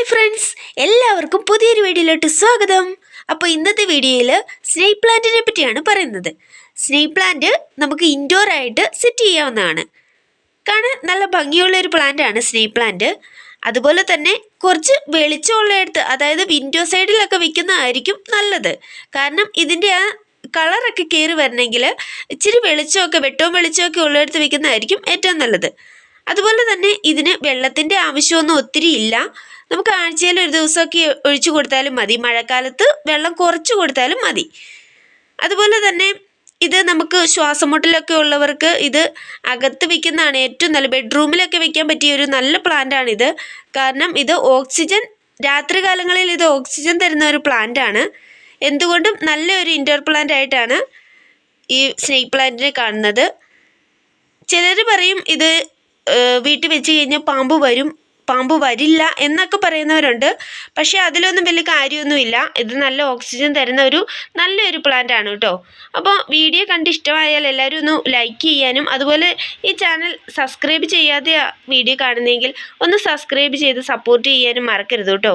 Hi friends, എല്ലാവർക്കും പുതിയൊരു വീഡിയോയിലോട്ട് സ്വാഗതം. അപ്പോൾ ഇന്നത്തെ വീഡിയോയിൽ സ്നേക്ക് പ്ലാന്റിനെ പറ്റിയാണ് പറയുന്നത്. സ്നേക്ക് പ്ലാന്റ് നമുക്ക് ഇൻഡോർ ആയിട്ട് സെറ്റ് ചെയ്യാവുന്നതാണ്. കാണാൻ നല്ല ഭംഗിയുള്ള ഒരു പ്ലാന്റ് ആണ് സ്നേക്ക് പ്ലാന്റ്. അതുപോലെ തന്നെ കുറച്ച് വെളിച്ചമുള്ളയിടത്ത്, അതായത് വിൻഡോ സൈഡിലൊക്കെ വെക്കുന്നതായിരിക്കും നല്ലത്. കാരണം ഇതിൻ്റെ ആ കളറൊക്കെ കയറി വരണമെങ്കിൽ ഇച്ചിരി വെളിച്ചമൊക്കെ, വെട്ടവും വെളിച്ചമൊക്കെ ഉള്ളിടത്ത് വെക്കുന്നതായിരിക്കും ഏറ്റവും നല്ലത്. അതുപോലെ തന്നെ ഇതിന് വെള്ളത്തിൻ്റെ ആവശ്യമൊന്നും ഒത്തിരി ഇല്ല. നമുക്ക് ആഴ്ചയിൽ ഒരു ദിവസമൊക്കെ ഒഴിച്ചു കൊടുത്താലും മതി. മഴക്കാലത്ത് വെള്ളം കുറച്ച് കൊടുത്താലും മതി. അതുപോലെ തന്നെ ഇത് നമുക്ക് ശ്വാസമുട്ടലൊക്കെ ഉള്ളവർക്ക് ഇത് അകത്ത് വെക്കുന്നതാണ് ഏറ്റവും നല്ല. ബെഡ്റൂമിലൊക്കെ വെക്കാൻ പറ്റിയ ഒരു നല്ല പ്ലാന്റാണിത്. കാരണം ഇത് ഓക്സിജൻ, രാത്രി കാലങ്ങളിൽ ഇത് ഓക്സിജൻ തരുന്ന ഒരു പ്ലാന്റാണ്. എന്തുകൊണ്ടും നല്ലൊരു ഇൻഡോർ പ്ലാന്റ് ആയിട്ടാണ് ഈ സ്നേക്ക് പ്ലാന്റിനെ കാണുന്നത്. ചിലർ പറയും ഇത് വീട്ടിൽ വെച്ച് കഴിഞ്ഞാൽ പാമ്പ് വരില്ല എന്നൊക്കെ പറയുന്നവരുണ്ട്. പക്ഷേ അതിലൊന്നും വലിയ കാര്യമൊന്നുമില്ല. ഇത് നല്ല ഓക്സിജൻ തരുന്ന നല്ലൊരു പ്ലാന്റ് ആണ് കേട്ടോ. അപ്പോൾ വീഡിയോ കണ്ട് ഇഷ്ടമായാൽ എല്ലാവരും ഒന്ന് ലൈക്ക് ചെയ്യാനും, അതുപോലെ ഈ ചാനൽ സബ്സ്ക്രൈബ് ചെയ്യാതെ വീഡിയോ കാണുന്നതെങ്കിൽ ഒന്ന് സബ്സ്ക്രൈബ് ചെയ്ത് സപ്പോർട്ട് ചെയ്യാനും മറക്കരുത് കേട്ടോ.